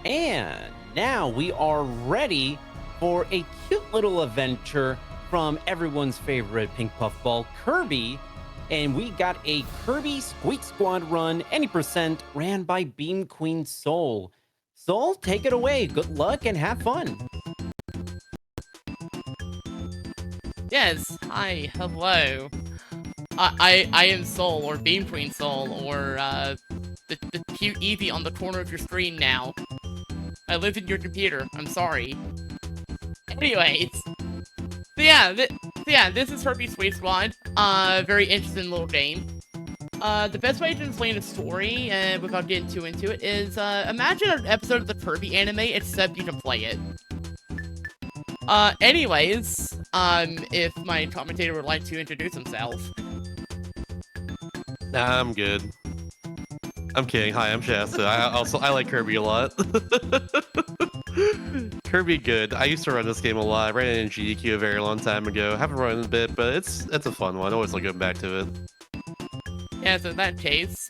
And now we are ready for a cute little adventure from everyone's favorite pink puffball, Kirby. And we got a Kirby Squeak Squad run, any percent, ran by BeamQueenSol. Sol, take it away. Good luck and have fun. Yes, hi, hello. I am Sol, or BeamQueenSol, or the cute Eevee on the corner of your screen now. I live in your computer. I'm sorry. Anyways, this is Kirby Squeak Squad. Very interesting little game. The best way to explain the story, without getting too into it, is imagine an episode of the Kirby anime, except you can play it. Anyways, if my commentator would like to introduce himself. Nah, I'm good. I'm kidding. Hi, I'm Shasta. I like Kirby a lot. Kirby good. I used to run this game a lot. I ran it in GDQ a very long time ago. Haven't run it a bit, but it's a fun one. Always like going back to it. Yeah, so in that case,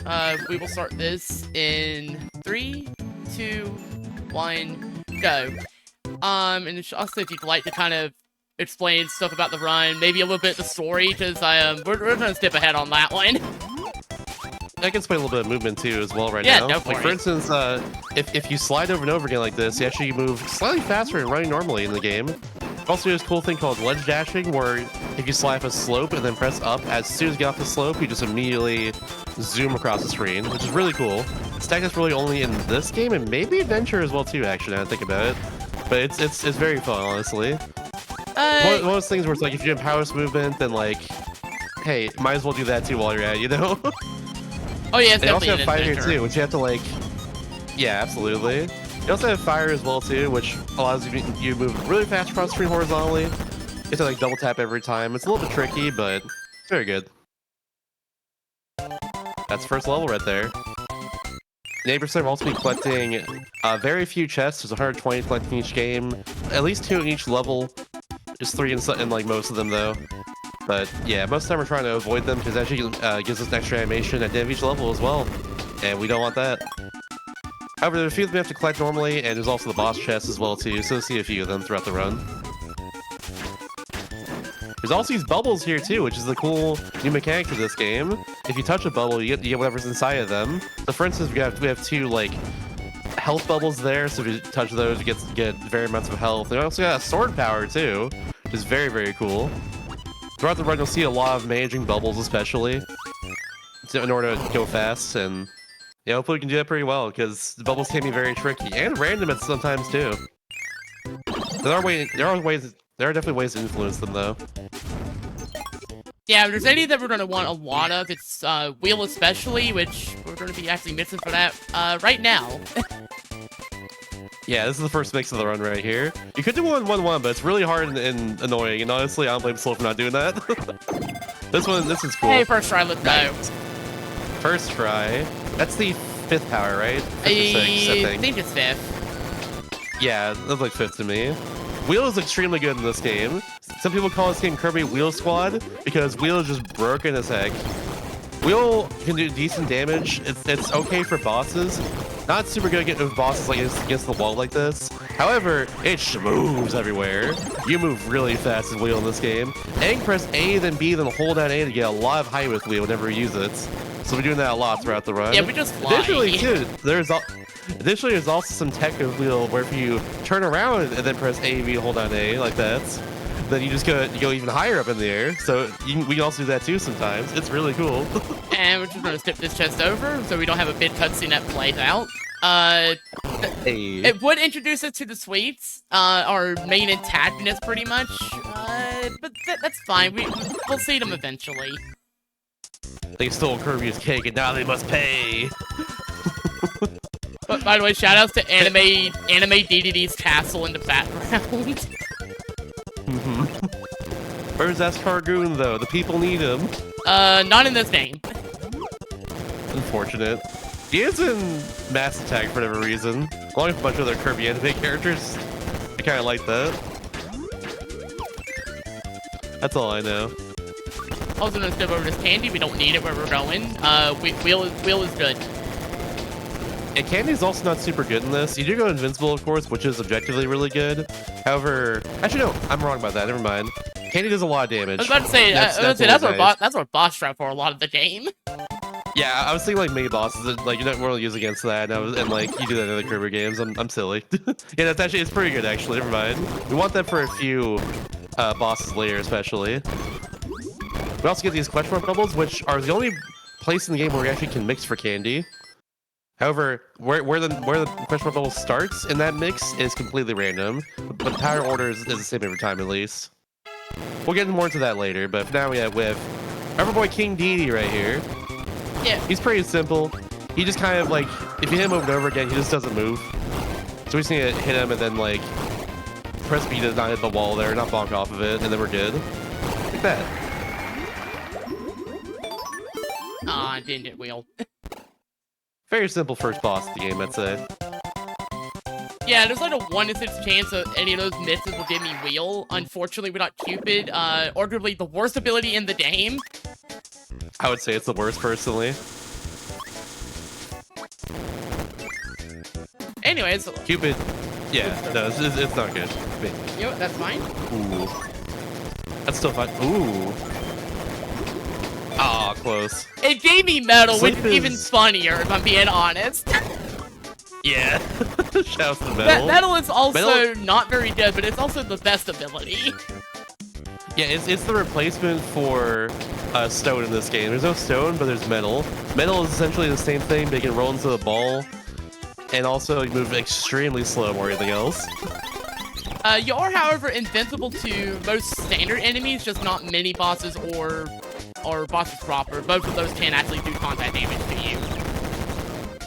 we will start this in 3, 2, 1, go. And Shasta, if you'd like to kind of explain stuff about the run, maybe a little bit of the story, because we're gonna skip ahead on that one. I can explain a little bit of movement too as well right Yeah, now. go for For it. instance, if you slide over and over again like this, you actually move slightly faster than running normally in the game. Also, there's a cool thing called ledge dashing, where if you slide up a slope and then press up, as soon as you get off the slope, you just immediately zoom across the screen, which is really cool. This tech is really only in this game, and maybe Adventure as well too, actually, now I think about it. But it's very fun, honestly. One of those things where it's like, if you're doing power movement, then like, hey, might as well do that too while you're at it, you know? Oh yeah, it's They also definitely have an fire here adventure. too, which you have to like... Yeah, absolutely. You also have fire as well too, which allows you to move really fast across the screen horizontally. You have to like double tap every time. It's a little bit tricky, but it's very good. That's first level right there. 80% will also be collecting very few chests. There's 120 collecting each game. At least 2 in each level. Just 3 in like most of them though. But yeah, most of the time we're trying to avoid them because it actually gives us an extra animation at the end of each level as well. And we don't want that. However, there's a few that we have to collect normally, and there's also the boss chests as well too, so you'll see a few of them throughout the run. There's also these bubbles here too, which is the cool new mechanic to this game. If you touch a bubble, you get whatever's inside of them. So for instance, we have 2 like health bubbles there, so if you touch those, you get very amounts of health. And we also got sword power too, which is very, very cool. Throughout the run, you'll see a lot of managing bubbles, especially in order to go fast. And yeah, hopefully we can do that pretty well, because the bubbles can be very tricky and random at sometimes too. There are definitely ways to influence them though. Yeah, if there's any that we're gonna want a lot of, it's Wheel especially, which we're gonna be actually missing for that right now. Yeah, this is the first mix of the run right here. You could do 1-1-1, but it's really hard and annoying, and honestly, I don't blame Soul for not doing that. This is cool. Hey, first try, let's go. First try. That's the 5th power, right? 5th or 6th, I think it's 5th. Yeah, that's like 5th to me. Wheel is extremely good in this game. Some people call this game Kirby Wheel Squad because Wheel is just broken as heck. Wheel can do decent damage. It's okay for bosses. Not super good against bosses like against the wall like this. However, it moves everywhere. You move really fast with Wheel in this game. And you can press A, then B, then hold down A to get a lot of height with Wheel whenever you use it. So we're doing that a lot throughout the run. Yeah, we just fly. Additionally, too, additionally, there's also some tech of Wheel where if you turn around and then press A, B, hold down A like that, then you just go even higher up in the air. So we can also do that too sometimes. It's really cool. And we're just gonna skip this chest over, so we don't have a big cutscene that plays out. Hey. It would introduce us to the sweets, our main antagonists pretty much, but that's fine. We'll see them eventually. They stole Kirby's cake and now they must pay. But by the way, shoutouts to anime DDD's castle in the background. Where's Escargoon though? The people need him. Not in this game. Unfortunate. He is in Mass Attack for whatever reason, along with a bunch of other Kirby anime characters. I kind of like that. That's all I know. Also gonna step over this candy. We don't need it where we're going. Wheel is good. And Candy's also not super good in this. You do go invincible, of course, which is objectively really good. However, actually no, I'm wrong about that. Never mind. Candy does a lot of damage. I was about to say, that's our boss trap for a lot of the game. Yeah, I was thinking like mini bosses that like you're not really use against that, and like you do that in other Kirby games. I'm silly. Yeah, it's pretty good actually. Never mind. We want that for a few bosses later, especially. We also get these question mark bubbles, which are the only place in the game where we actually can mix for candy. However, where the question mark bubble starts in that mix is completely random, but the power order is the same every time at least. We'll get more into that later, but for now we have our boy King Dedede right here. Yeah. He's pretty simple. He just kind of like, if you hit him over and over again, he just doesn't move. So we just need to hit him and then like press B to not hit the wall there, not bonk off of it, and then we're good. Like that. Ah, didn't get wheeled. Very simple first boss of the game, I'd say. Yeah, there's like a 1 in 6 chance that any of those misses will give me wheel. Unfortunately, without Cupid, arguably the worst ability in the game. I would say it's the worst, personally. Anyways. Cupid, yeah, no, it's not good. You know what, that's fine. Ooh. That's still fine. Ooh. Ah, close. It gave me metal, which Sleep is even is- funnier, if I'm being honest. Yeah. Shouts to metal. Metal is also Metal- not very good, but it's also the best ability. Yeah, it's the replacement for stone in this game. There's no stone, but there's metal. Metal is essentially the same thing, but you can roll into the ball, and also you move extremely slow more than anything else. You are, however, invincible to most standard enemies, just not mini bosses or bosses proper. Both of those can actually do contact damage to you.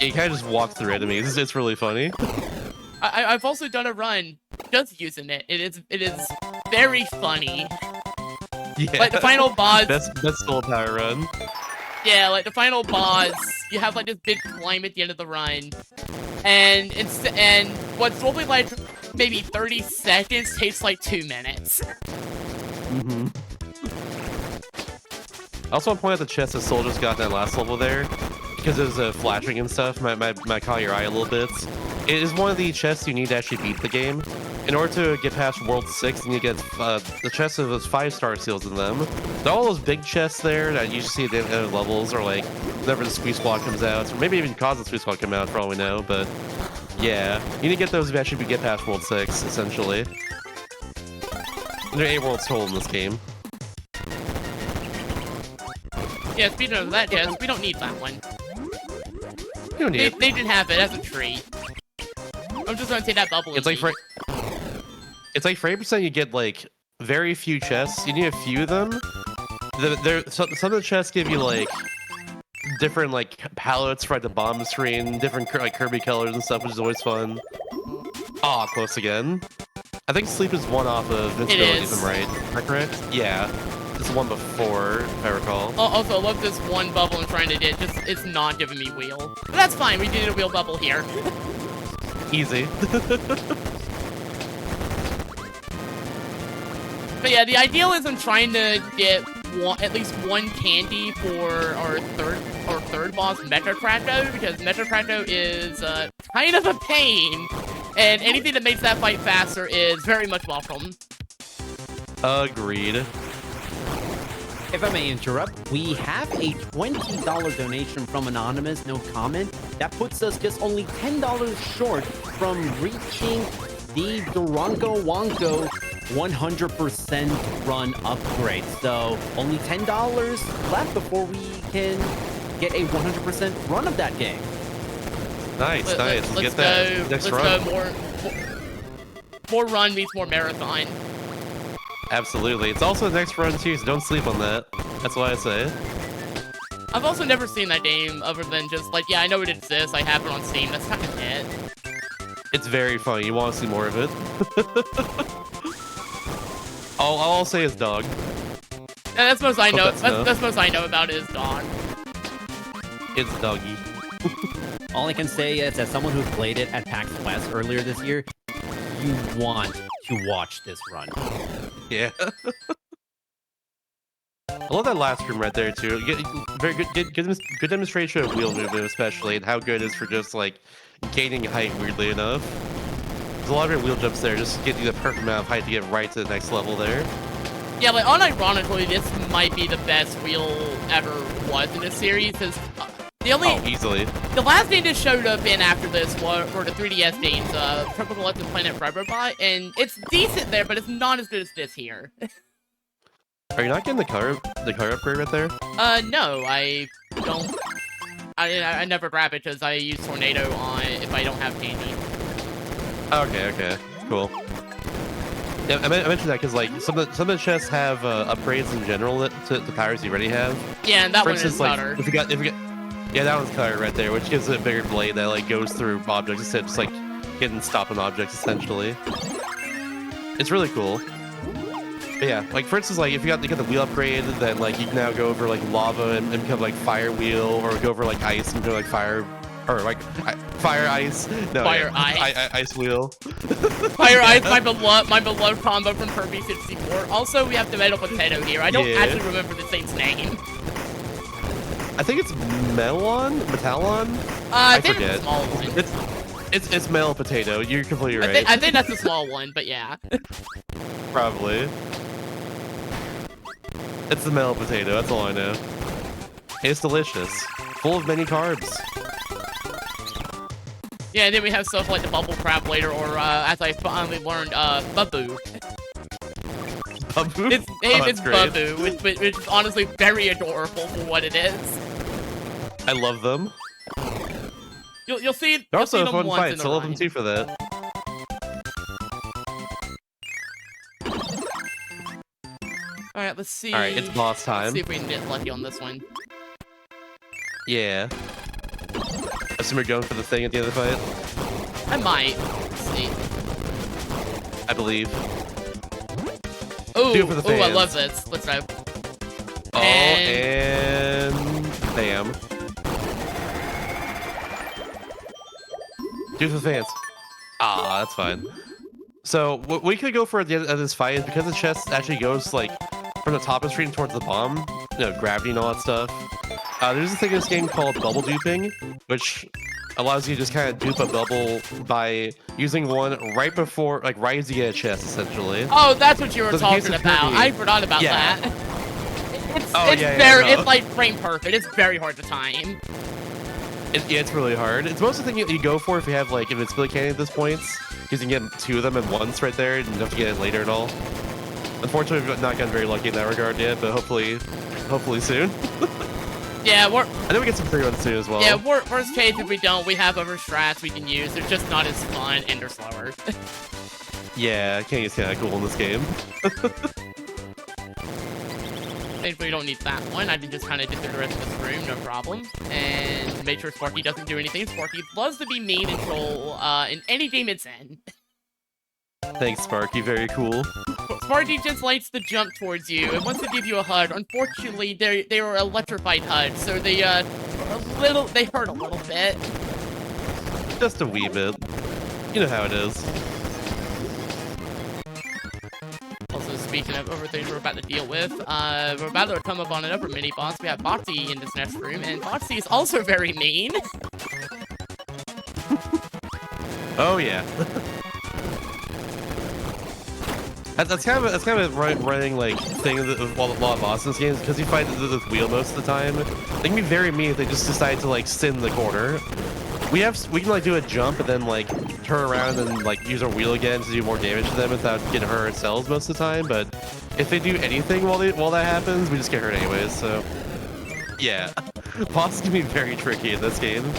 You kind of just walk through enemies. It's really funny. I've also done a run just using it. It is very funny. Yeah. Like the final boss. That's soul power run. Yeah, like the final boss, you have like this big climb at the end of the run, and what's only like maybe 30 seconds takes like 2 minutes. Mm-hmm. I also want to point out the chest that Soul just got in that last level there, because it was flashing and stuff. Might caught your eye a little bit. It is one of the chests you need to actually beat the game. In order to get past World 6, you need to get the chests with those 5-star seals in them. They're all those big chests there that you see at the end of levels, or like whenever the Squeak Squad comes out, or maybe even cause the Squeak Squad come out for all we know, but yeah. You need to get those if you actually get past World 6, essentially. And there are 8 worlds total in this game. Yeah, speaking of that, Jess, we don't need that one. You don't need it. They didn't have it as a tree. I'm just gonna take that bubble. It's like for 8% you get like very few chests. You need a few of them. Some of the chests give you like different like palettes for like the bomb screen, different like Kirby colors and stuff, which is always fun. Aw, close again. I think sleep is one off of invincibility, if I'm right. Am I correct? Yeah. It's one before, if I recall. Also, I love this one bubble I'm trying to get. Just it's not giving me wheel. But that's fine. We did a wheel bubble here. Easy. But yeah, the ideal is I'm trying to get at least one candy for our third boss, Mecha-Krato, because Mecha-Krato is kind of a pain, and anything that makes that fight faster is very much welcome. Agreed. If I may interrupt, we have a $20 donation from Anonymous, no comment. That puts us just only $10 short from reaching the Durango Wonko 100% run upgrade. So only $10 left before we can get a 100% run of that game. Nice, nice. Let's get go, that next run. Let's go more run means more marathon. Absolutely. It's also the next run too, so don't sleep on that. That's why I say. I've also never seen that game other than just like, yeah, I know it exists. I have it on Steam. That's kind of it. It's very funny. You want to see more of it? all I'll say is dog. Yeah, that's most I know. That's That's most I know about it is dog. It's doggy. All I can say is, as someone who played it at PAX West earlier this year, you want to watch this run. Yeah. I love that last room right there too. Very good demonstration of wheel movement, especially, and how good it is for just like gaining height. Weirdly enough, there's a lot of great wheel jumps there, just to get you the perfect amount of height to get right to the next level there. Yeah, like unironically, this might be the best wheel ever was in this series. Because easily. The last game that showed up in after this were the 3DS games, Tropical Legends Planet Forever, and it's decent there, but it's not as good as this here. Are you not getting the color upgrade right there? No, I don't. I never grab it because I use Tornado on it if I don't have candy. Okay, cool. Yeah, I mentioned that because like some of the chests have upgrades in general to the powers you already have. Yeah, and that For one instance, is like, cutter. if you got, yeah, that one's cutter right there, which gives it a bigger blade that like goes through objects instead of just like getting stopping objects essentially. It's really cool. But yeah, like for instance, like if you got the wheel upgrade, then like you can now go over like lava and become like fire wheel, or go over like ice and go like fire, or like fire ice. No, Fire yeah, ice wheel. Fire ice, my beloved combo from Kirby 64. Also, we have tomato potato here. I don't actually remember the thing's name. I think it's Metallon. I forget. it's a small one. It's Mel Potato. You're completely right. I think that's a small one, but yeah. Probably. It's the Mel Potato. That's all I know. It's delicious, full of many carbs. Yeah, and then we have stuff like the bubble crab later, or as I finally learned, Babu. Babu? It's Babu, which is honestly very adorable for what it is. I love them. You'll see. They're also see a them fun once fight, in so I love them too for that. All right, let's see. All right, it's boss time. Let's see if we can get lucky on this one. Yeah. I assume we're going for the thing at the end of the fight. I might. Let's see. I believe. Oh, I I love this. Let's go. Oh, and bam. Do the fans. Ah, that's fine. So what we could go for at the end of this fight is because the chest actually goes like from the top of the screen towards the bomb, gravity and all that stuff. There's a thing in this game called bubble duping, which allows you to just kind of dupe a bubble by using one right before, like right as you get a chest, essentially. Oh, that's what you were talking about. Kirby, I forgot about that. It's like frame perfect. It's very hard to time. Yeah, it's really hard. It's most of the thing you go for if you have like invincibility candy at this point, because you can get 2 of them at once right there, and you don't have to get it later at all. Unfortunately, we've not gotten very lucky in that regard yet, but hopefully soon. Yeah, I know we get some free ones soon as well. Yeah, worst case, if we don't, we have other strats we can use. They're just not as fun and they're slower. Yeah, candy's kind of cool in this game. Thankfully, we don't need that one. I can just kind of get through the rest of this room, no problem. And make sure Sparky doesn't do anything. Sparky loves to be mean and troll in any game it's in. Thanks, Sparky. Very cool. Sparky just likes to jump towards you and wants to give you a hug. Unfortunately, they are electrified hugs, so they hurt a little bit. Just a wee bit. You know how it is. Also, speaking of other things we're about to deal with, we're about to come up on another mini boss. We have Boxy in this next room, and Boxy is also very mean. Oh yeah. That's kind of a running like thing with a lot of bosses games, because you fight the wheel most of the time. They can be very mean if they just decide to like sit in the corner. We can like do a jump and then like turn around and like use our wheel again to do more damage to them without getting hurt ourselves most of the time. But if they do anything while that happens, we just get hurt anyways. So yeah, bosses can be very tricky in this game.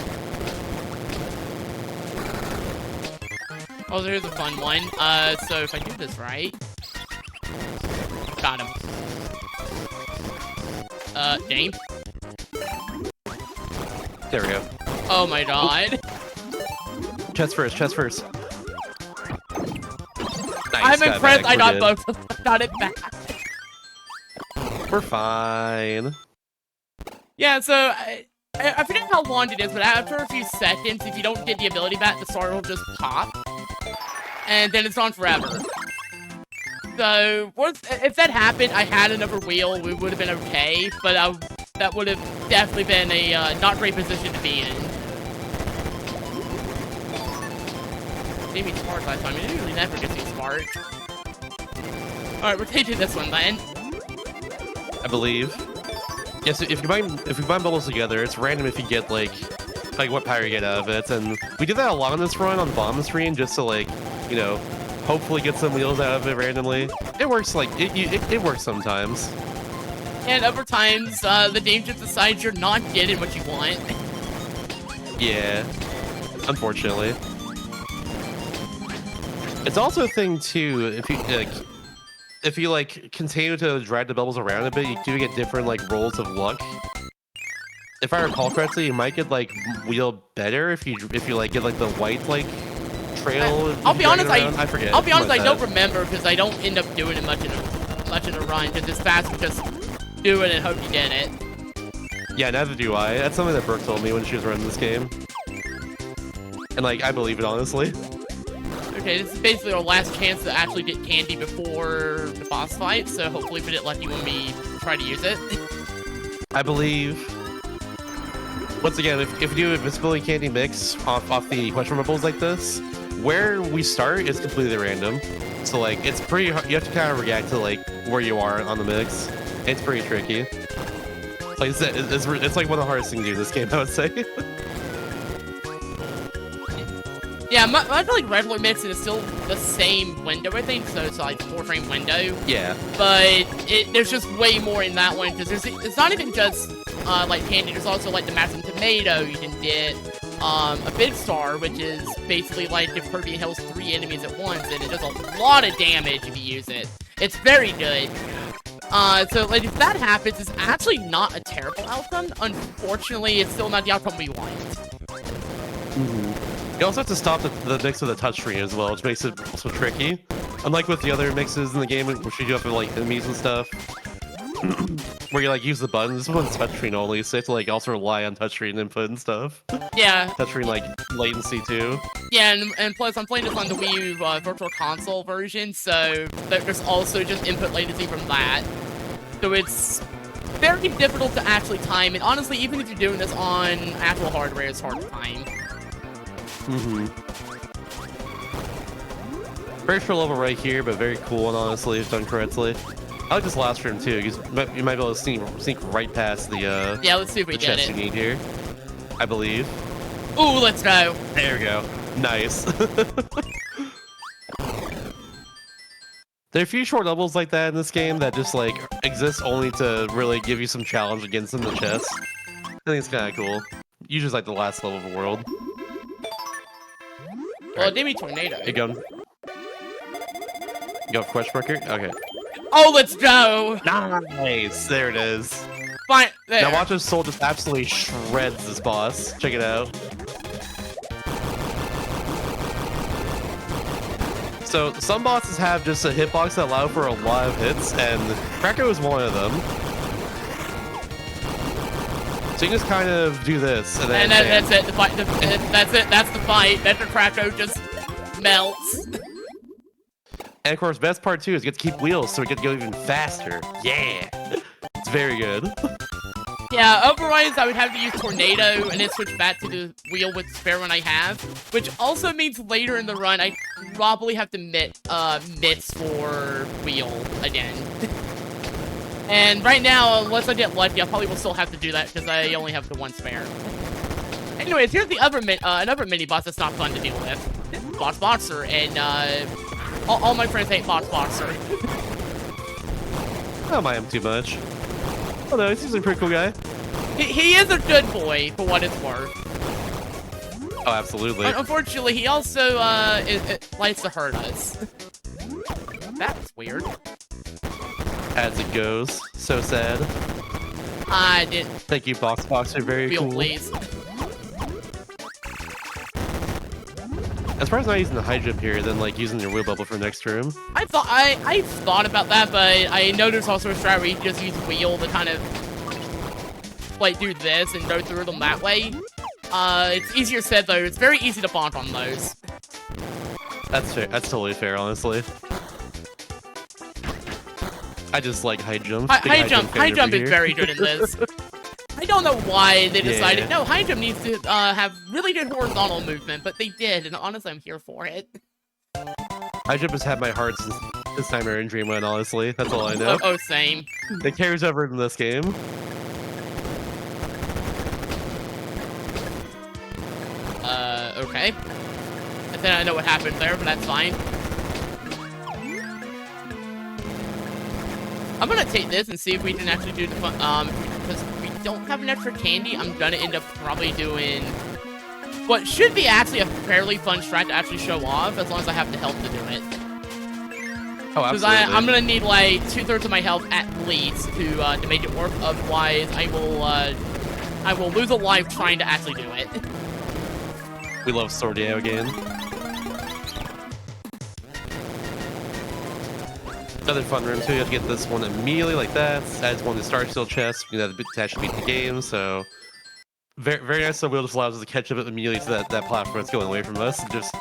Oh, there's a fun one. So if I do this right... Got him. Dane? There we go. Oh my god. Chest first. Nice, I'm impressed I got both of them. Got it back. We're fine. Yeah, so... I forget how long it is, but after a few seconds, if you don't get the ability back, the sword will just pop. And then it's gone forever. So, if that happened, I had another wheel, we would have been okay, but that would have definitely been a not great position to be in. Gave me smart last time. It usually never gets me smart. Alright, we're taking this one then. I believe. Yes, if you combine bubbles together, it's random if you get like what power you get out of it. And we did that a lot on this run on the bottom screen, just to like, you know, hopefully get some wheels out of it randomly. It works like it works sometimes. And other times, the game just decides you're not getting what you want. Yeah, unfortunately. It's also a thing too. If you continue to drag the bubbles around a bit, you do get different like rolls of luck. If I recall correctly, you might get like wheel better if you like get like the white like trail. I'll be honest, I forget. I'll be honest, I don't remember because I don't end up doing it much in a run because it's fast to just do it and hope you get it. Yeah, neither do I. That's something that Brooke told me when she was running this game, and like I believe it honestly. Okay, this is basically our last chance to actually get candy before the boss fight, so hopefully we didn't let you and me try to use it. I believe. Once again, if you do a visibility candy mix off the question bubbles like this, where we start is completely random. So like it's pretty hard. You have to kind of react to like where you are on the mix. It's pretty tricky. Like I said, it's like one of the hardest things to do in this game, I would say. Yeah, I feel like regular mixing is still the same window, I think, so it's like 4-frame window. Yeah. But there's just way more in that one, because it's not even just like candy, there's also like the Maximum Tomato, you can get a Big Star, which is basically like if Kirby kills 3 enemies at once, and it does a lot of damage if you use it. It's very good. So like if that happens, it's actually not a terrible outcome. Unfortunately, it's still not the outcome we want. Mm-hmm. You also have to stop the mix with the touchscreen as well, which makes it also tricky. Unlike with the other mixes in the game, which you do have to like enemies and stuff, where you like use the buttons. This one's touchscreen only, so you have to like also rely on touchscreen input and stuff. Yeah. Touchscreen like latency too. Yeah, and plus I'm playing this on the Wii U Virtual Console version, so there's also just input latency from that. So it's very difficult to actually time, and honestly, even if you're doing this on actual hardware, it's hard to time. Mm-hmm. Very short level right here, but very cool and honestly, if done correctly. I like this last room too, because you might be able to sneak right past the yeah, let's see if we the get chest it. you need here. I believe. Ooh, let's go. There we go. Nice. There are a few short levels like that in this game that just like exist only to really give you some challenge against in the chest. I think it's kind of cool. Usually like the last level of the world. Well, it gave me Tornado. You go. You go for question marker? Okay. Oh, let's go! Nice! There it is. Fine, there. Now watch this soul just absolutely shreds this boss. Check it out. So, some bosses have just a hitbox that allow for a lot of hits, and Kracko is one of them. So you just kind of do this, and then... And that's it, the fight, that's it, that's the fight. Then the Kracko just melts. And of course, best part too is you get to keep wheels, so we get to go even faster. Yeah! It's very good. Yeah, otherwise I would have to use Tornado and then switch back to the wheel with the spare one I have. Which also means later in the run, I probably have to miss for wheel again. And right now, unless I get lucky, I probably will still have to do that because I only have the one spare. Anyways, here's the other another mini-boss that's not fun to deal with. Boss Boxer, and all my friends hate Boss Boxer. I don't mind him too much. Oh no, he seems like a pretty cool guy. He is a good boy, for what it's worth. Oh, absolutely. Unfortunately, he also it likes to hurt us. That's weird. As it goes. So sad. I didn't. Thank you, Boxer. Very Feel cool. please. I'm surprised not using the high jump here, than like using your wheel bubble for next room. I thought about that, but I know there's also a strat where you just use wheel to kind of like do this and go through them that way. It's easier said though. It's very easy to bonk on those. That's fair. That's totally fair, honestly. I just like high jump. High jump fan is over very here. good in this. I don't know why they decided, Yeah. no, high jump needs to have really good horizontal movement, but they did, and honestly, I'm here for it. High jump has had my heart since Nightmare in Dreamland, honestly. That's all I know. Oh, same. It carries over in this game. Okay. I think I know what happened there, but that's fine. I'm gonna take this and see if we can actually do the fun, because we don't have an extra candy, I'm gonna end up probably doing what should be actually a fairly fun strat to actually show off, as long as I have the health to do it. Oh, Because absolutely. I'm gonna need like 2/3 of my health at least to make it work, otherwise I will lose a life trying to actually do it. We love Sordio again. Another fun room too. You have to get this one immediately like that. Adds one to Star Steel chest. You know, to actually beat the game. So very, very nice. So we'll just allows us to catch up immediately to that platform that's going away from us. And just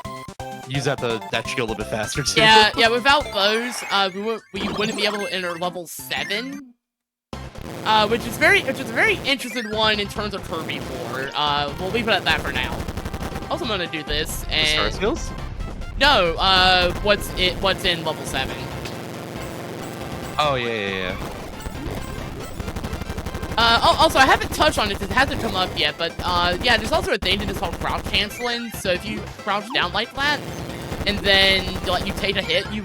use that to actually go a little bit faster too. Yeah. Without those, we wouldn't be able to enter level 7, which is a very interesting one in terms of Kirby lore. We'll leave it at that for now. Also, I'm gonna do this and Star skills? no, what's in level 7. Oh yeah. Also, I haven't touched on it because it hasn't come up yet, but yeah, there's also a thing that is called crouch canceling. So if you crouch down like that, and then you take a hit, you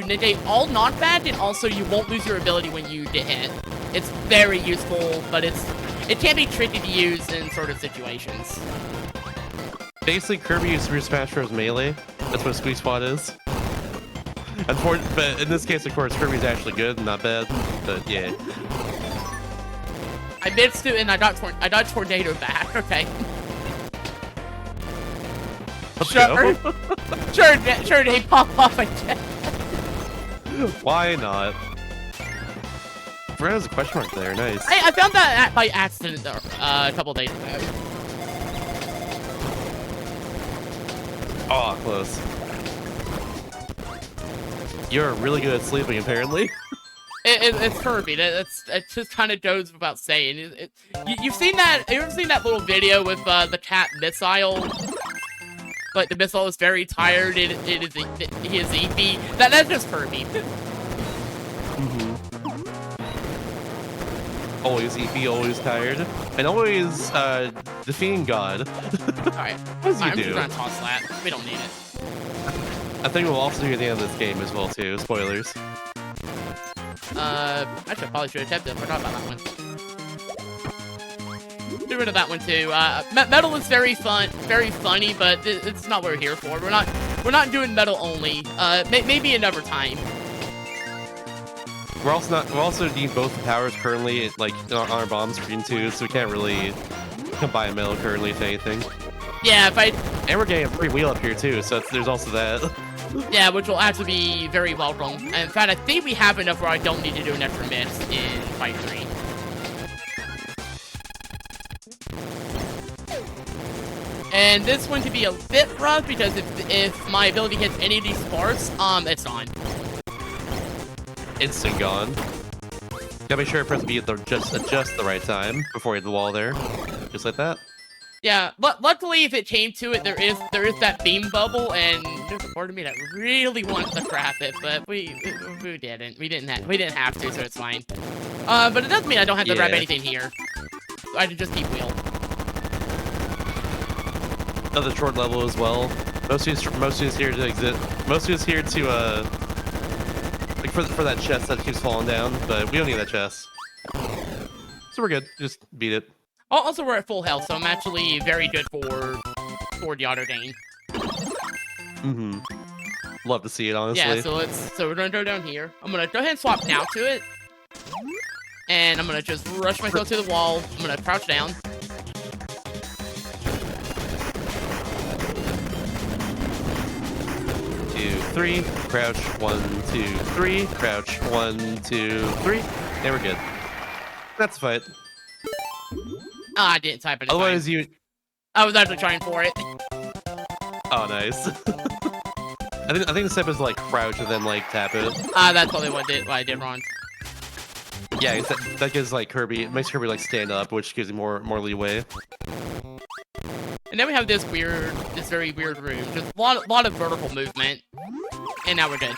negate all knockback, and also you won't lose your ability when you get hit. It's very useful, but it can be tricky to use in sort of situations. Basically, Kirby is Super Smash Bros. Melee. That's what Squeak Squad is. But in this case, of course, Kirby's actually good, not bad. But yeah. I missed it and I got tornado back. Okay. Let's Sure. go. Sure, they pop off again. Why not? There's a question mark there. Nice. I found that by accident a couple days ago. Oh, close. You're really good at sleeping, apparently. It's Kirby. It just kind of goes without saying. You've seen that? You ever seen that little video with the cat missile? But the missile is very tired. He is EP. That's just Kirby. Always EP, always tired, and always defeating God. Alright. As you I'm do. just gonna toss that. We don't need it. I think we'll also do at the end of this game as well too. Spoilers. Actually, I probably should have kept it. I forgot about that one. Get rid of that one too. Metal is very funny, but it's not what we're here for. We're not doing metal only. Maybe another time. We also need both the powers currently, like on our bomb screen too, so we can't really combine metal currently if anything. Yeah, And we're getting a free wheel up here too, so there's also that. Yeah, which will actually be very welcome. And in fact, I think we have enough where I don't need to do an extra miss in Fight 3. And this one could be a bit rough because if my ability hits any of these sparks, it's gone. Instant gone. Gotta make sure I press B at just the right time before you hit the wall there. Just like that. Yeah, but luckily if it came to it, there is that beam bubble, and there's a part of me that really wants to crap it, but we didn't. We didn't have to, so it's fine. But it doesn't mean I don't have to grab anything here. I can just keep wheel. Another short level as well. Most of us here to exit. Most of us here to like for that chest that keeps falling down, but we don't need that chest. So we're good. Just beat it. Also, we're at full health, so I'm actually very good for the auto gain. Love to see it, honestly. Yeah, so we're gonna go down here. I'm gonna go ahead and swap now to it. And I'm gonna just rush myself to the wall. I'm gonna crouch down. Two, three, crouch, 1, 2, 3, crouch, 1, 2, 3. There we're good. That's a fight. Ah, I didn't type it. Otherwise, I was actually trying for it. Oh, nice. I think the step is like crouch and then like tap it. That's probably what I did wrong. Yeah, that gives like Kirby, it makes Kirby like stand up, which gives you more leeway. And then we have this very weird room. Just a lot of vertical movement. And now we're good.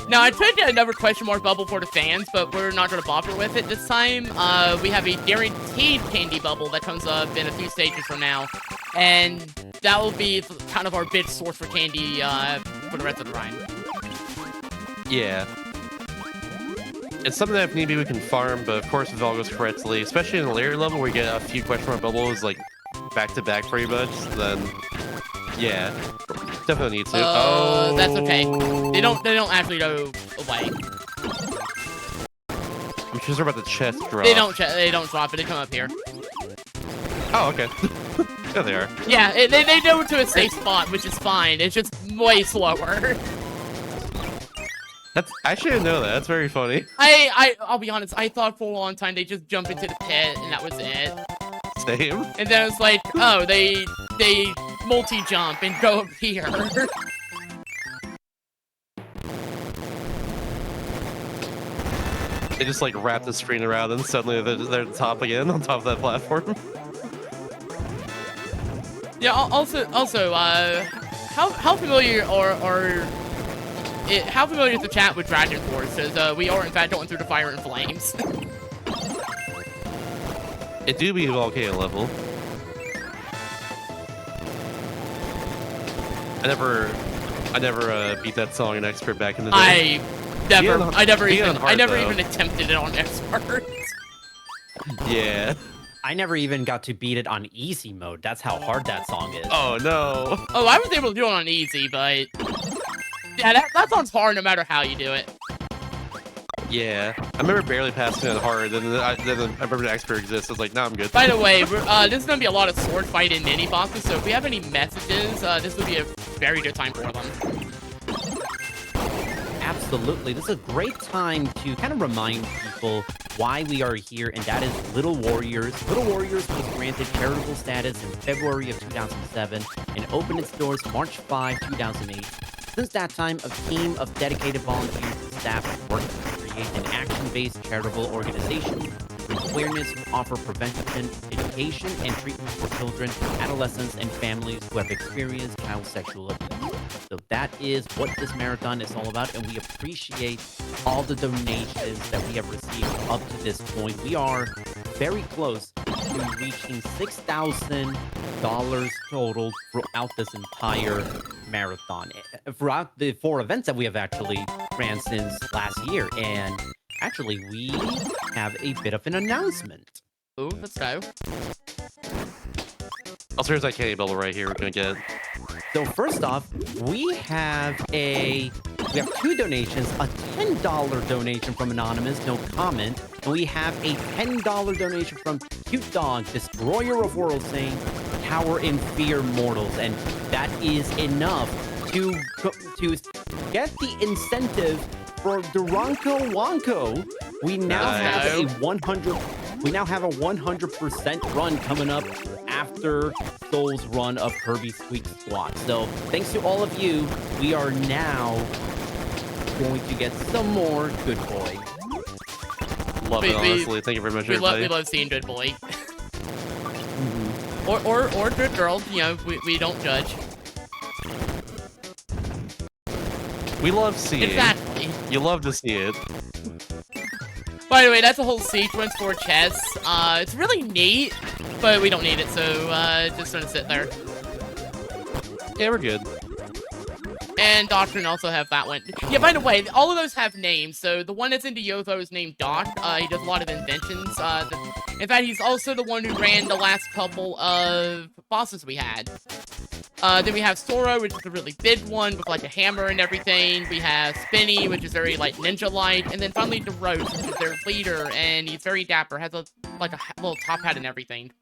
Now, I tried to get another question mark bubble for the fans, but we're not going to bother with it this time. We have a guaranteed candy bubble that comes up in a few stages from now. And that will be kind of our big source for candy for the rest of the ride. Yeah. It's something that maybe we can farm, but of course if it all goes correctly, especially in the later level where you get a few question mark bubbles like back to back pretty much, then yeah. Definitely need to. Oh, that's okay. They don't actually go away. I'm sure about the chest drop. They don't drop it. They come up here. Oh, okay. There they are. Yeah, they go to a safe spot, which is fine. It's just way slower. I didn't know that. That's very funny. I'll be honest. I thought for a long time they just jump into the pit and that was it. Same. And then it's like, oh, they multi-jump and go up here. They just like wrap the screen around and suddenly they're at the top again on top of that platform. Yeah. Also, how familiar how familiar is the chat with Dragon Force? Says we are in fact going through the fire and flames. It do be a volcano level. I never beat that song in expert back in the day. I never even attempted it on expert. Yeah. I never even got to beat it on easy mode. That's how hard that song is. Oh no. Oh, I was able to do it on easy, but yeah, that song's hard no matter how you do it. Yeah, I remember barely passing it hard, and then I remember the expert exists. I was like, nah, I'm good. By the way, this is gonna be a lot of sword fighting mini bosses, so if we have any messages, this would be a very good time for them. Absolutely. This is a great time to kind of remind people why we are here, and that is Little Warriors. Little Warriors was granted charitable status in February of 2007 and opened its doors March 5, 2008. Since that time, a team of dedicated volunteers and staff have worked to create an action-based charitable organization to raise awareness, offer preventive education, and treatment for children, adolescents, and families who have experienced child sexual abuse. So that is what this marathon is all about, and we appreciate all the donations that we have received up to this point. We are very close to reaching $6,000 total throughout this entire marathon, throughout the 4 events that we have actually ran since last year. And actually, we have a bit of an announcement. Ooh, let's go. Also, here's that candy bubble right here we're gonna get. So first off, we have 2 donations, a $10 donation from Anonymous, no comment, and we have a $10 donation from Cute Dog, Destroyer of Worlds, saying, "Cower in fear, mortals," and that is enough to get the incentive for Duranko Wonko. We now have a 100% run coming up after Soul's run of Kirby Squeak Squad. So thanks to all of you, we are now going to get some more Good Boy. Love it, honestly. Thank you very much, everybody. We love seeing Good Boy. Or Good Girl. You know, we don't judge. We love seeing Exactly. You love to see it. By the way, that's a whole sequence for chess. It's really neat, but we don't need it, so just gonna sit there. Yeah, we're good. And Doctrine also have that one. Yeah, by the way, all of those have names. So the one that's into Yotho is named Doc. He does a lot of inventions. In fact, he's also the one who ran the last couple of bosses we had. Then we have Sora, which is a really big one with like a hammer and everything. We have Spinny, which is very like ninja-like. And then finally DeRoche, which is their leader, and he's very dapper, has a little top hat and everything.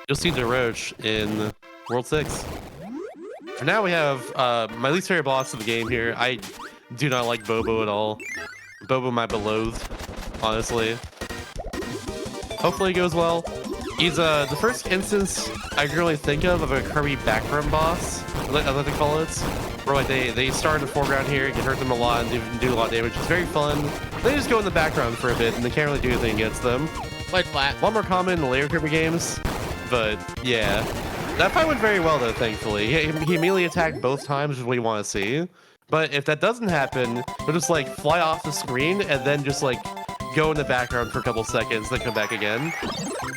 You'll see DeRoche in World 6. For now, we have my least favorite boss of the game here. I do not like Bobo at all. Bobo, my beloved, honestly. Hopefully it goes well. He's the first instance I can really think of a Kirby background boss, I like to call it. Where like they start in the foreground here, you can hurt them a lot and do a lot of damage. It's very fun. They just go in the background for a bit and they can't really do anything against them. Like flat. A lot more common in the later Kirby games, but yeah. That fight went very well though, thankfully. He immediately attacked both times, which is what you want to see. But if that doesn't happen, he'll just like fly off the screen and then just like go in the background for a couple seconds, then come back again.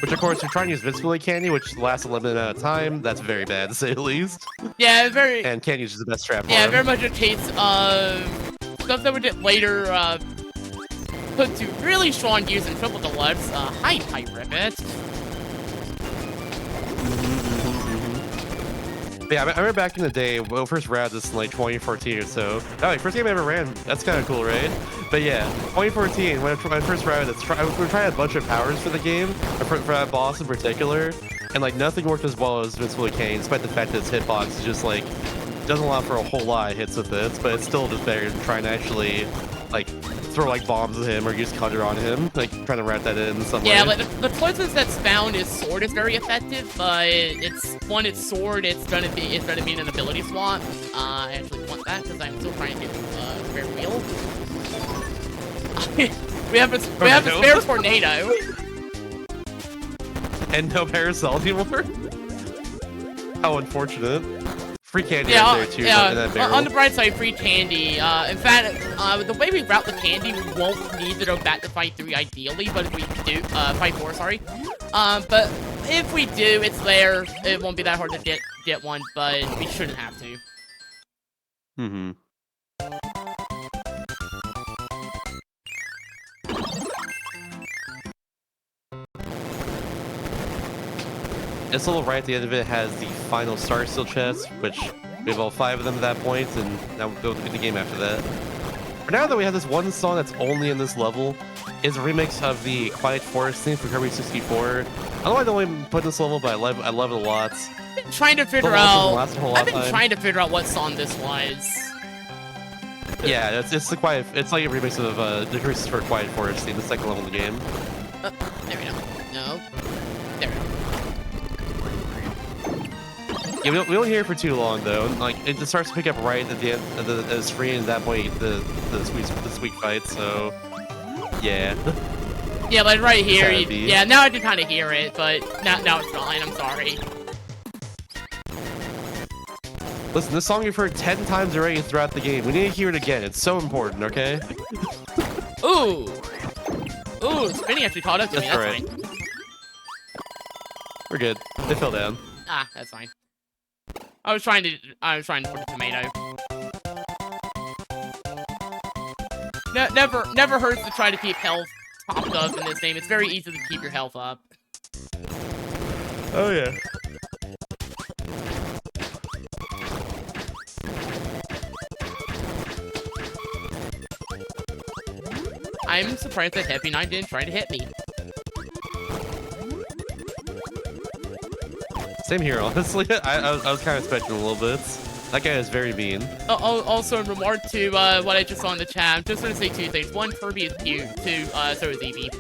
Which, of course, you're trying to use Invincibility Candy, which lasts a limited amount of time. That's very bad, to say the least. Yeah, very... And Candy is just the best trap for Yeah, him. very much a case of stuff that would get later put to really strong use in Triple Deluxe. Hi, Ribbit. Yeah, I remember back in the day, when I first ran this in like 2014 or so. Oh, wait, first game I ever ran. That's kind of cool, right? But yeah, 2014, when I first ran this, we were trying a bunch of powers for the game, for that boss in particular, and like nothing worked as well as Invincibility Candy, despite the fact that its hitbox is just like, doesn't allow for a whole lot of hits with it, but it's still just better than trying to actually like throw like bombs at him or use cutter on him, like trying to wrap that in some way. Yeah, like the closest that's found is Sword is very effective, but it's Sword, it's gonna be an ability swap. I actually want that because I'm still trying to do Spare Wheel. we have a spare tornado. And no Parasol anymore? How unfortunate. Free candy Yeah, right there too. In that barrel. on the bright side, free candy. In fact, the way we route the candy, we won't need to go back to fight 3 ideally, but if we do, fight 4, sorry. But if we do, it's there. It won't be that hard to get one, but we shouldn't have to. Mm-hmm. This little right at the end of it has the final Star Steel chest, which we have all 5 of them at that point, and now we'll go through the game after that. For now, though, we have this one song that's only in this level. It's a remix of the Quiet Forest theme for Kirby 64. I don't know why they only put in this level, but I love it a lot. I've been trying to figure out. I've been trying to figure out what song this was. Yeah, it's the Quiet. It's like a remix of the Christopher Quiet Forest theme, the second level in the game. There we go. No. There we go. Yeah, we don't hear it for too long though. Like it just starts to pick up right at the end of the screen. At that point, the Squeak fight. So yeah. Yeah, like right here. Yeah, now I can kind of hear it, but now it's fine. I'm sorry. Listen, this song you've heard 10 times already throughout the game. We need to hear it again. It's so important, okay? Ooh, Spinny actually caught up to me. That's right. fine. We're good. They fell down. Ah, that's fine. I was trying to put a tomato. Never hurts to try to keep health topped up in this game. It's very easy to keep your health up. Oh yeah. I'm surprised that Happy 9 didn't try to hit me. Same here, honestly. I was kind of expecting a little bit. That guy is very mean. Also, in regard to what I just saw in the chat, I'm just going to say 2 things. 1, Kirby is cute. 2, so is Eevee.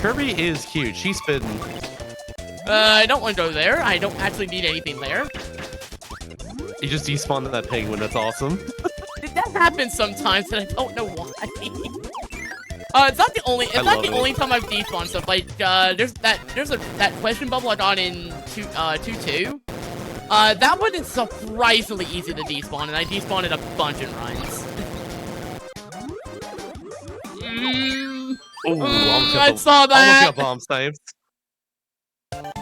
Kirby is cute. She's spitting. I don't want to go there. I don't actually need anything there. You just despawned that penguin. That's awesome. That happens sometimes, and I don't know why. It's not the only time I've despawned stuff. Like, there's that question bubble I got in 2-2. That one is surprisingly easy to despawn, and I despawned it a bunch in runs. I saw that. Almost got bomb sniped.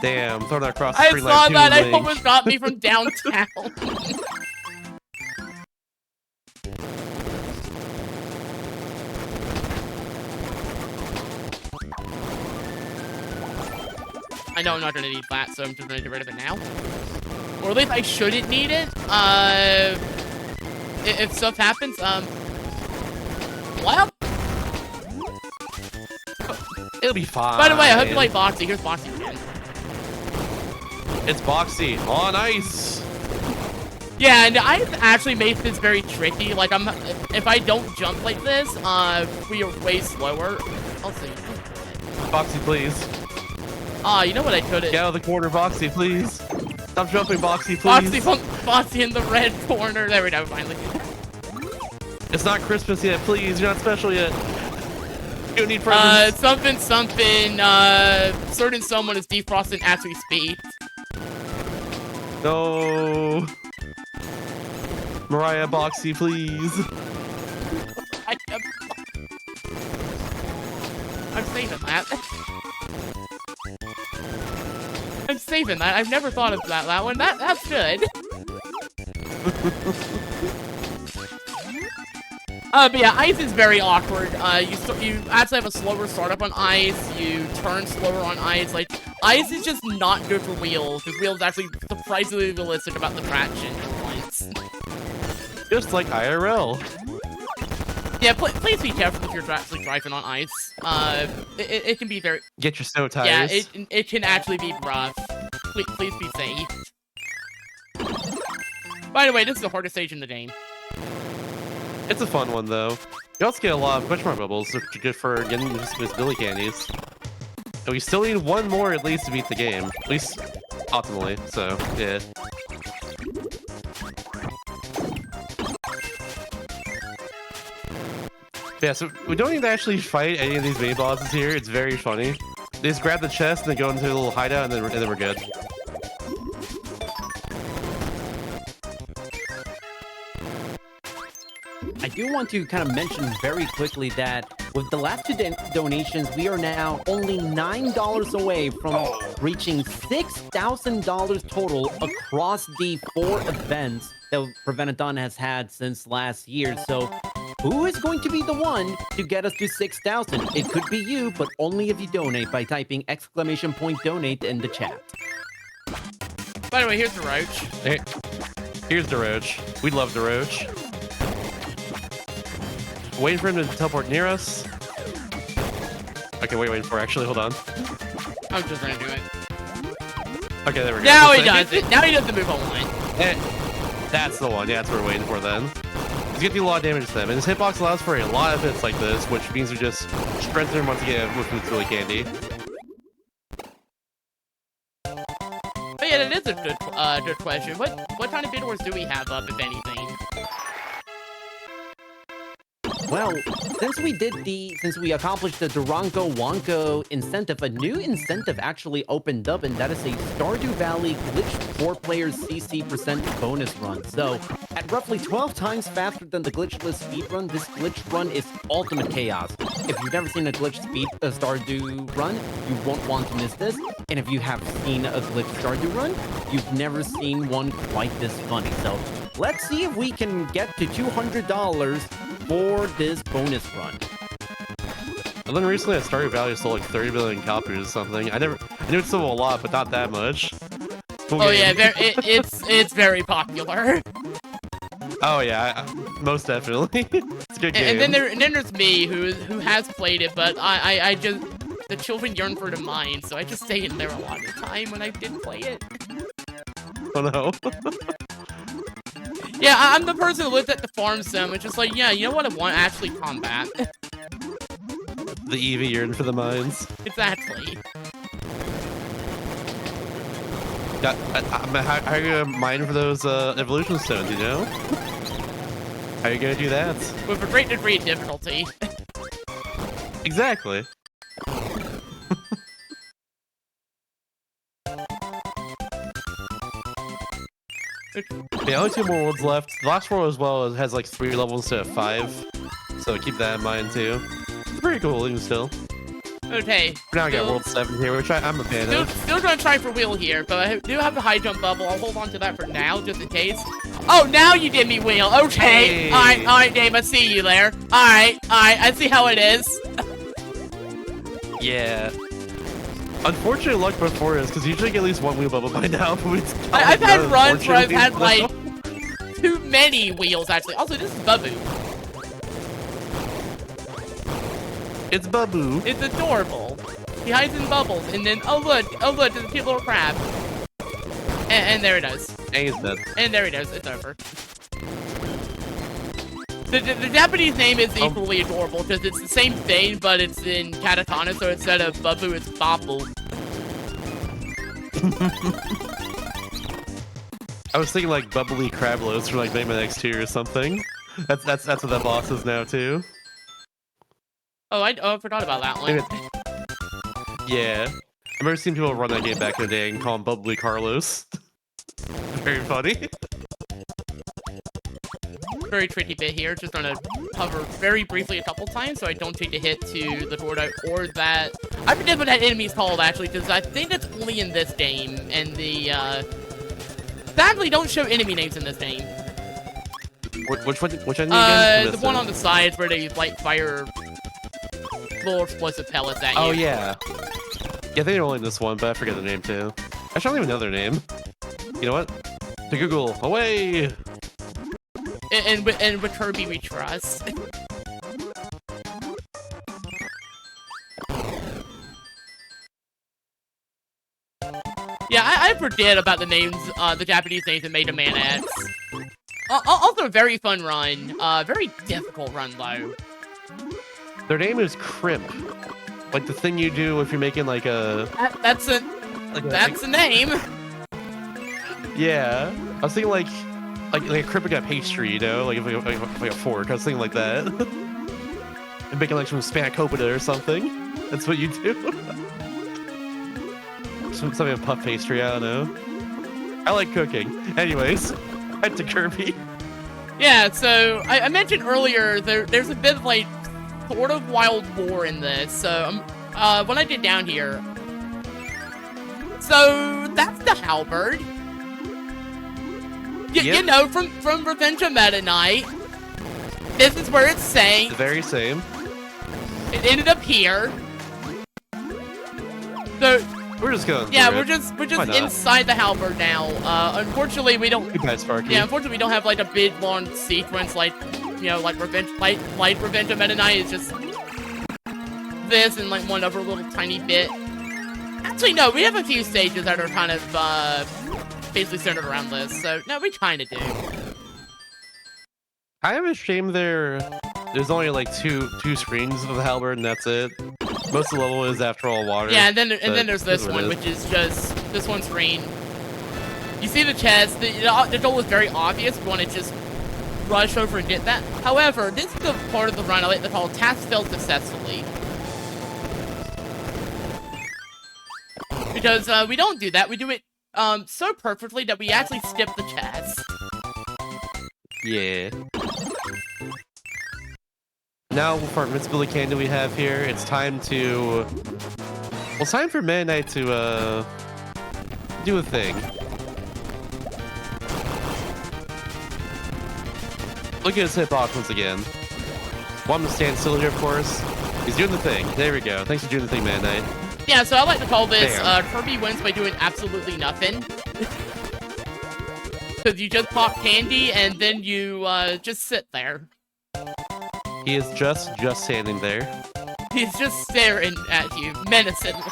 Damn, throw that across the I screen saw like that. Link. I almost got me from downtown. I know I'm not gonna need that, so I'm just gonna get rid of it now. Or at least I shouldn't need it. If stuff happens, well. It'll be fine. By the way, I hope you like Boxy. Here's Boxy again. It's Boxy on ice. Yeah, and I've actually made this very tricky. Like, if I don't jump like this, we are way slower. I'll see. Boxy, please. Ah, you know what I could Get have... out of the corner, Boxy, please. Stop jumping, Boxy, please. Boxy in the red corner. There we go, finally. It's not Christmas yet, please. You're not special yet. You don't need presents. Something. Certain someone is defrosting as we speak. No. Mariah, Boxy, please. I'm saving that. I'm saving that. I've never thought of that one. That's good. But yeah, ice is very awkward. You actually have a slower startup on ice. You turn slower on ice. Like, ice is just not good for wheels, because wheels actually surprisingly realistic about the traction points. Just like IRL. Yeah, please be careful if you're actually driving on ice. It can be very... Get your snow tires. Yeah, it can actually be rough. Please be safe. By the way, this is the hardest stage in the game. It's a fun one, though. You also get a lot of push mark bubbles, which are good for getting Miss Billy candies. And we still need one more at least to beat the game. At least, optimally, so, yeah. Yeah, so we don't need to actually fight any of these mini bosses here. It's very funny. They just grab the chest and then go into a little hideout, and then we're good. I do want to kind of mention very quickly that with the last two donations, we are now only $9 away from reaching $6,000 total across the 4 events that Prevent-A-Thon has had since last year. So who is going to be the one to get us to 6,000? It could be you, but only if you donate by typing !donate in the chat. By the way, here's the roach. Hey, here's the roach. We love the roach. Waiting for him to teleport near us. Okay, waiting for it. Actually, hold on. I'm just gonna do it. Okay, there we go. Now he does it. Now he does the move I want. That's the one. Yeah, that's what we're waiting for then. He's gonna do a lot of damage to them, and his hitbox allows for a lot of hits like this, which means we just strengthen him once again with Billy Candy. But yeah, that is a good question. What kind of bid wars do we have up, if anything? Well, since we accomplished the Durango Wonko incentive, a new incentive actually opened up, and that is a Stardew Valley glitched 4-player CC % bonus run. So, at roughly 12 times faster than the glitchless speedrun, this glitch run is ultimate chaos. If you've never seen a glitched Stardew run, you won't want to miss this. And if you have seen a glitched Stardew run, you've never seen one quite this funny. So, let's see if we can get to $200 for this bonus run. And then recently at Stardew Valley sold like 30 million copies or something. I knew it sold a lot, but not that much. Cool game. Yeah, it's very popular. Oh yeah, most definitely. It's a good game. And then there's me who has played it, but I just, the children yearn for the mine, so I just stay in there a lot of the time when I did play it. Oh no. Yeah, I'm the person who lived at the farm sim, which is like, yeah, you know what I want? Actually combat. The Eevee yearn for the mines. Exactly. How are you gonna mine for those evolution stones, you know? How are you gonna do that? With a great degree of difficulty. Exactly. Yeah, only 2 more worlds left. The last world as well has like 3 levels instead of 5. So keep that in mind too. It's pretty cool even still. Okay. For now I got world 7 here, which I'm a fan of. Still gonna try for wheel here, but I do have the high jump bubble. I'll hold on to that for now, just in case. Oh, now you did me wheel. Okay. Hey. Alright, Dave, I see you there. Alright, I see how it is. Yeah. Unfortunate luck before is because you usually get at least 1 wheel bubble by now. But I've had runs where I've had like too many wheels actually. Also, this is Babu. It's Babu. It's adorable. He hides in bubbles, and then oh look, there's a cute little crab. And there it is. And he's dead. And there it is. It's over. The Japanese name is equally adorable because it's the same thing, but it's in katakana, so instead of Babu, it's Babu. I was thinking like bubbly Crablos from like Mega Man X2 or something. That's what that boss is now too. Oh, I forgot about that one. Yeah. I remember seeing people run that game back in the day and call him Bubbly Carlos. Very funny. Very tricky bit here. Just gonna hover very briefly a couple times so I don't take a hit to the Tordo or that. I forget what that enemy's called actually, because I think it's only in this game. And the sadly don't show enemy names in this game. Which enemy again? The one on the sides where they like fire little explosive pellets at you. Oh yeah. Yeah, I think they're only in this one, but I forget the name too. I don't even know their name. You know what? To Google, away! And with Kirby we trust. Yeah, I forget about the names, the Japanese names in Mega Man X. Also a very fun run. Very difficult run though. Their name is Crimp. Like the thing you do if you're making like a... That's a name. Yeah. I was thinking like a crimp like a pastry, you know? Like a fork. I was thinking like that. And making like some spanakopita or something. That's what you do. Something of puff pastry, I don't know. I like cooking. Anyways, back to Kirby. Yeah, so I mentioned earlier there's a bit of like sort of wild boar in this. So when I get down here, so that's the halberd. Yep. You know, from Revenge of Meta Knight. This is where it's saying. The very same. It ended up here. So we're just going. Yeah, we're just inside the halberd now. Unfortunately, we don't. Goodbye, Sparky. Yeah, unfortunately, we don't have like a big long sequence like, you know, like Revenge of Meta Knight. It's just this and like one other little tiny bit. Actually, no, we have a few stages that are kind of basically centered around this. So no, we kind of do. I am ashamed there's only like two screens of the halberd and that's it. Most of the level is after all water. Yeah, and then there's this one, which is just this one's screen. You see the chest. The goal is very obvious. We want to just rush over and get that. However, this is the part of the run I like to call task failed successfully. Because we don't do that. We do it so perfectly that we actually skip the chest. Yeah. Now for Invincibility Candy we have here, it's time to... Well, it's time for Meta Knight to, do a thing. Look at his hitbox once again. Want him to stand still here, of course. He's doing the thing. There we go. Thanks for doing the thing, Meta Knight. Yeah, so I like to call this, Kirby wins by doing absolutely nothing. Because you just pop candy, and then you, just sit there. He is just standing there. He's just staring at you, menacingly.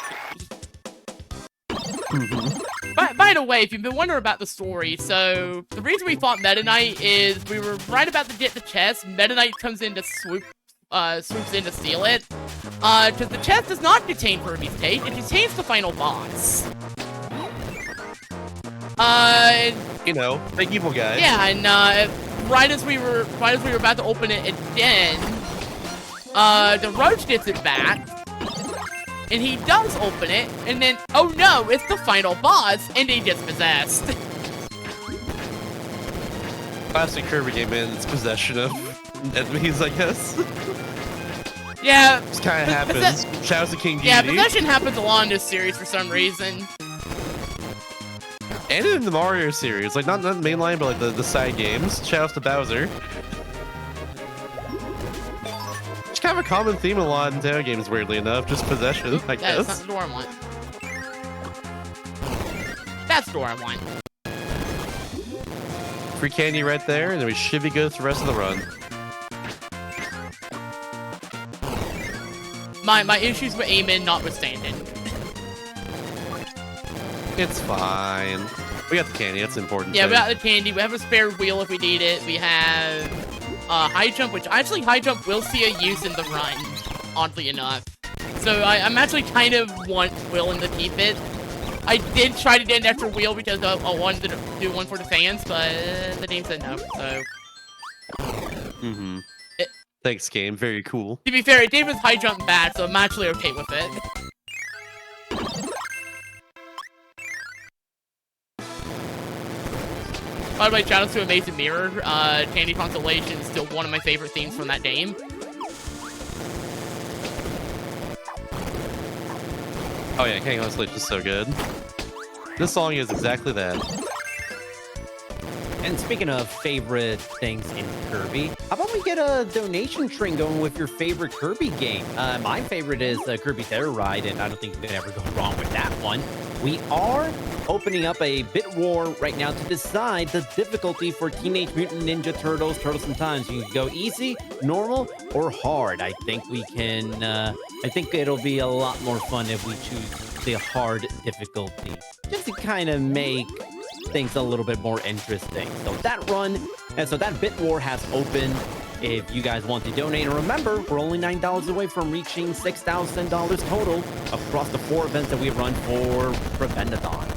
By the way, if you've been wondering about the story, so the reason we fought Meta Knight is we were right about to get the chest. Meta Knight comes in to swoops in to steal it. Because the chest does not contain Kirby's cake, it contains the final boss. You know, the evil guy. Yeah, and right as we were about to open it again, the Roach gets it back, and he does open it, and then oh no, it's the final boss, and he gets possessed. Classic Kirby game, man. It's possession of enemies, I guess. Yeah, this kind of happens. Shouts to King Deity. Yeah, possession happens a lot in this series for some reason. And in the Mario series, like not the main line, but like the side games. Shoutouts to Bowser. It's kind of a common theme in a lot of Nintendo games, weirdly enough. Just possession, I guess. That's not the door I want. That's the door I want. Free candy right there, and then we should be good for the rest of the run. My issues with aiming notwithstanding. It's fine. We got the candy, that's important. Yeah, we got the candy. We have a spare wheel if we need it. We have high jump, which actually high jump will see a use in the run, oddly enough. So I'm actually kind of willing to keep it. I did try to get an extra wheel because I wanted to do one for the fans, but the game said no, so... Thanks, game. Very cool. To be fair, it gave us high jump bad, so I'm actually okay with it. By the way, shout out to Amazing Mirror. Candy Consolation is still one of my favorite themes from that game. Oh yeah, Candy Consolation is so good. This song is exactly that. And speaking of favorite things in Kirby, how about we get a donation train going with your favorite Kirby game? My favorite is Kirby Terror Ride, and I don't think you can ever go wrong with that one. We are opening up a bit war right now to decide the difficulty for Teenage Mutant Ninja Turtles, Turtles in Time. You can go easy, normal, or hard. I think we can, I think it'll be a lot more fun if we choose the hard difficulty, just to kind of make things a little bit more interesting. So that run, and so that bit war has opened. If you guys want to donate, and remember, we're only $9 away from reaching $6,000 total across the 4 events that we run for Prevent-A-Thon,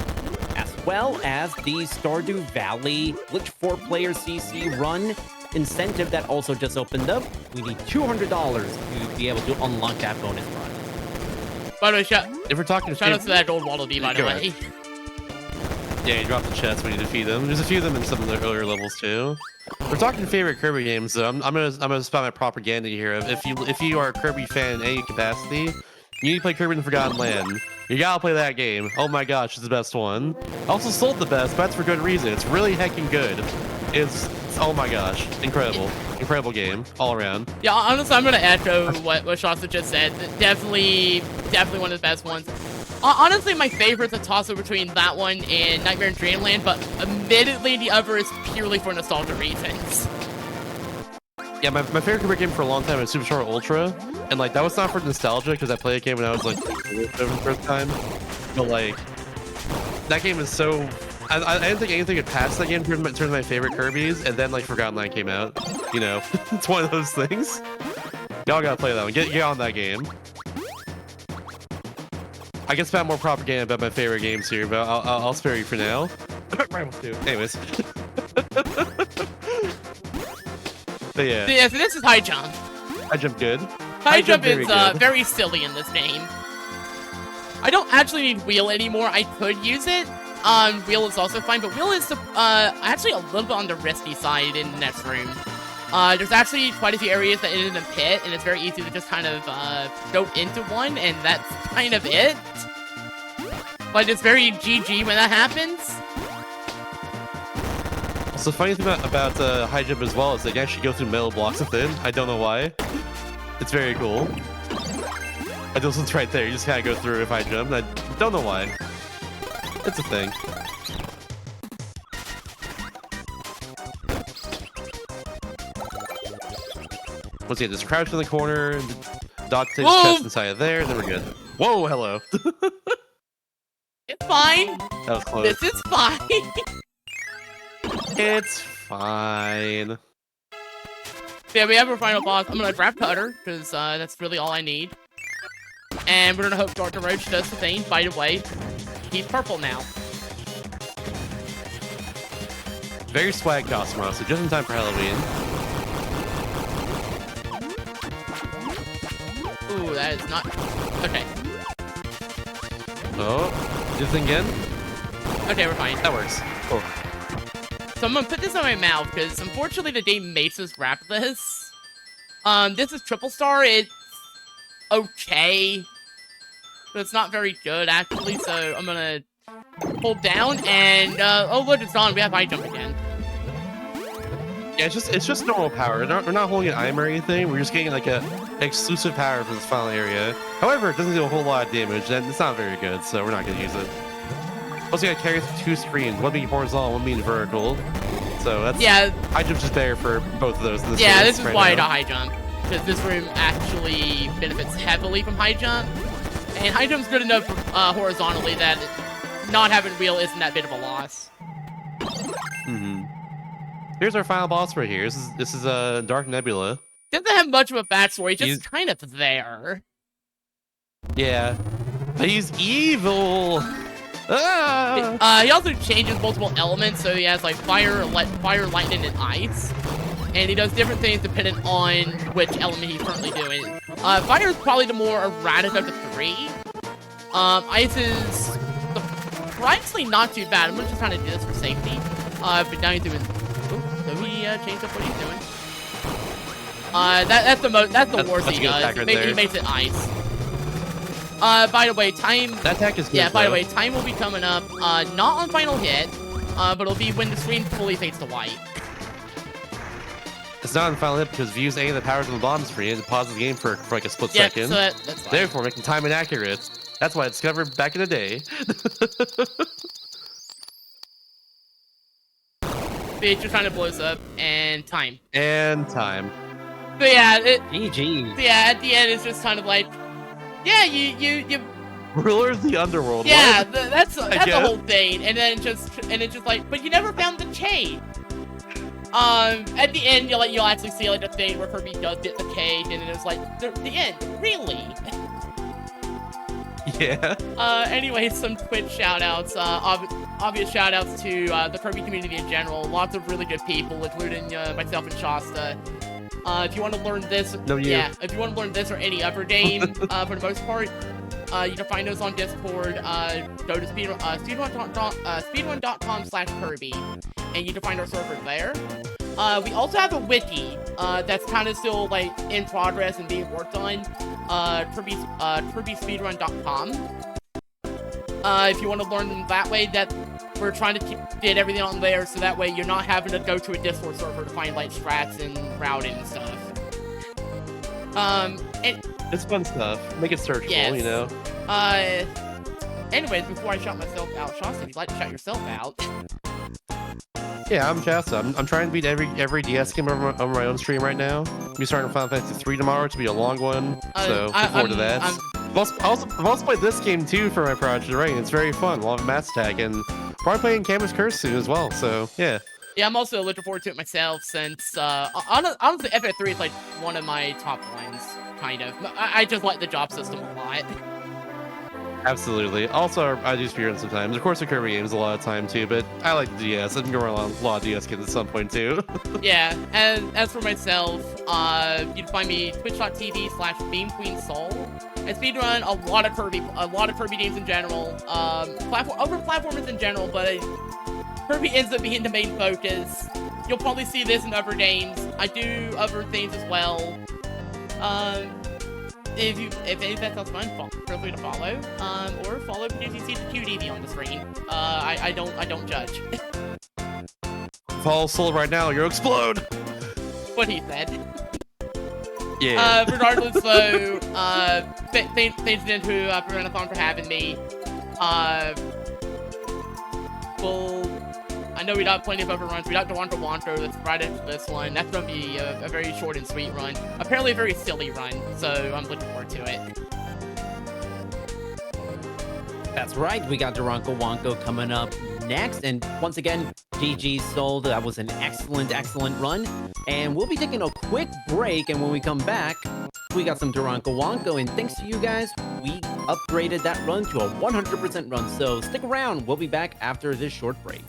as well as the Stardew Valley Glitch 4-player CC run incentive that also just opened up. We need $200 to be able to unlock that bonus run. By the way, shout out to that old Waddle Dee, by the way. Yeah, you drop the chests when you defeat them. There's a few of them in some of the earlier levels too. We're talking favorite Kirby games, though. I'm gonna spout my propaganda here. If you are a Kirby fan in any capacity, you need to play Kirby in the Forgotten Land. You gotta play that game. Oh my gosh, it's the best one. Also sold the best, but that's for good reason. It's really heckin' good. It's oh my gosh, incredible game all around. Yeah, honestly, I'm gonna echo what Shasta just said. Definitely one of the best ones. Honestly, my favorite's a toss-up between that one and Nightmare in Dreamland, but admittedly, the other is purely for nostalgia reasons. Yeah, my favorite Kirby game for a long time was Super Star Ultra, and like that was not for nostalgia because I played a game when I was like for the first time, but like that game is so. I didn't think anything could pass that game in terms of my favorite Kirby's, and then like Forgotten Land came out. You know, it's one of those things. Y'all gotta play that one. Get on that game. I can spout more propaganda about my favorite games here, but I'll spare you for now. Anyways. But yeah. Yeah, so this is high jump. High jump good. High jump is very silly in this game. I don't actually need wheel anymore. I could use it. Wheel is also fine, but wheel is actually a little bit on the risky side in the next room. There's actually quite a few areas that end in a pit, and it's very easy to just kind of go into one, and that's kind of it. But it's very GG when that happens. So the funny thing about high jump as well is they can actually go through metal blocks within. I don't know why. It's very cool. Like this one's right there. You just kind of go through if I jump. I don't know why. It's a thing. Once again, just crouch in the corner, dodge takes chest inside of there, then we're good. Whoa, hello. It's fine. That was close. This is fine. It's fine. Yeah, we have our final boss. I'm gonna grab Cutter, because that's really all I need. And we're gonna hope Dr. Roach does the thing. By the way, he's purple now. Very swag costume, honestly, just in time for Halloween. Ooh, that is not... Okay. Oh, do the thing again? Okay, we're fine. That works. Cool. So I'm gonna put this on my mouth, because unfortunately the game makes us wrap this. This is Triple Star. It's okay. But it's not very good, actually, so I'm gonna hold down, and, oh look, it's gone. We have high jump again. Yeah, it's just normal power. We're not holding an item or anything. We're just getting like a exclusive power for this final area. However, it doesn't do a whole lot of damage, and it's not very good, so we're not gonna use it. Also, gotta carry through 2 screens, one being horizontal, one being vertical. So that's high jump's just there for both of those. This is why I got high jump, because this room actually benefits heavily from high jump, and high jump's good enough horizontally that not having wheel isn't that big of a loss. Here's our final boss right here. This is Dark Nebula. Doesn't have much of a backstory, just He's- kind of there. Yeah, but he's evil. Ah! He also changes multiple elements, so he has like fire, lightning, and ice. And he does different things depending on which element he's currently doing. Fire is probably the more erratic of the three. Ice is surprisingly not too bad. I'm just trying to do this for safety. But now he's doing. Ooh, so he changed up what he's doing. That's the worst he does. He makes it ice. By the way, time. That attack is good. Yeah. By the way, time will be coming up. Not on final hit. But it'll be when the screen fully fades to white. It's not in final hit because if you use any of the powers on the bottom screen, it pauses the game for like a split second. So that's fine. Therefore, making time inaccurate. That's why it's discovered back in the day. Bitch, you're trying to blow us up, and time. And time. So yeah, GG. yeah, at the end it's just kind of like, yeah, you Ruler of the underworld. yeah, what? that's the guess. whole thing, and then it's just like, but you never found the chain. At the end you'll actually see like a thing where Kirby does get the cage, and it's like the end, really. Yeah. Anyway, some Twitch shoutouts. Obvious shoutouts to the Kirby community in general. Lots of really good people, including myself and Shasta. If you want to learn this, if you want to learn this or any other game, for the most part, you can find us on Discord. Go to speedrun.com/Kirby, and you can find our server there. We also have a wiki that's kind of still like in progress and being worked on. KirbySpeedrun.com. If you want to learn them that way, that we're trying to get everything on there, so that way you're not having to go to a Discord server to find like strats and routing and stuff. And It's fun stuff. Make it searchable, yes. you know. Anyways, before I shout myself out, Shasta, if you'd like to shout yourself out. Yeah, I'm Shasta. I'm trying to beat every DS game on my own stream right now. We're starting Final Fantasy 3 tomorrow to be a long one, so look forward to that. I've also played this game too for my project, right? It's very fun. A lot of Mass Attack, and probably playing Camus Curse soon as well. So yeah. Yeah, I'm also looking forward to it myself, since honestly, FF3 is like one of my top ones, kind of. I just like the job system a lot. Absolutely. Also, I do speedrun sometimes. Of course, the Kirby games a lot of time too, but I like the DS. I can go around a lot of DS games at some point too. Yeah, and as for myself, you can find me twitch.tv/BeamQueenSol. I speedrun a lot of Kirby games in general, platformers in general, but Kirby ends up being the main focus. You'll probably see this in other games. I do other things as well. If any of that sounds fun, feel free to follow. Or follow because you see the QDV on the screen. I don't judge. Follow Soul right now, you'll explode! What he said. Yeah. Regardless though, thanks again to Prevent-A-Thon for having me. Well, I know we got plenty of other runs. We got Wanto that's right after this one. That's going to be a very short and sweet run. Apparently a very silly run, so I'm looking forward to it. That's right. We got Wanko coming up next. And once again, GG Soul. That was an excellent run. And we'll be taking a quick break. And when we come back, we got some Wanko. And thanks to you guys, we upgraded that run to a 100% run. So stick around. We'll be back after this short break.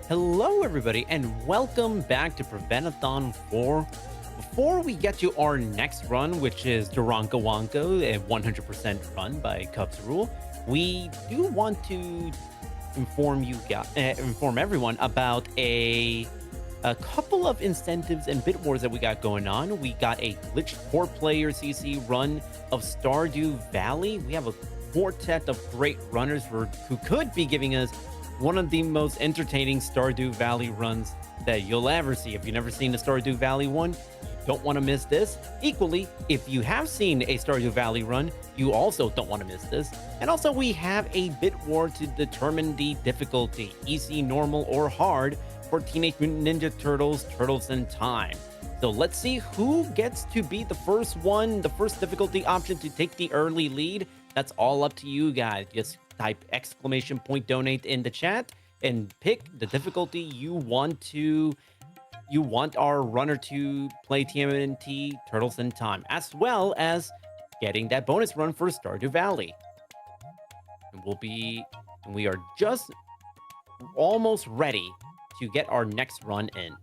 Hello, everybody, and welcome back to Prevent-A-Thon 4. Before we get to our next run, which is Durango Wonko, a 100% run by Cubs Rule, we do want to inform everyone about a couple of incentives and bid wars that we got going on. We got a glitched 4-player CC run of Stardew Valley. We have a quartet of great runners who could be giving us one of the most entertaining Stardew Valley runs that you'll ever see. If you've never seen a Stardew Valley one, you don't want to miss this. Equally, if you have seen a Stardew Valley run, you also don't want to miss this. And also, we have a bid war to determine the difficulty, easy, normal, or hard, for Teenage Mutant Ninja Turtles, Turtles in Time. So let's see who gets to be the first one, the first difficulty option to take the early lead. That's all up to you guys. Just type !donate in the chat and pick the difficulty you want our runner to play TMNT Turtles in Time, as well as getting that bonus run for Stardew Valley. And we are just almost ready to get our next run in.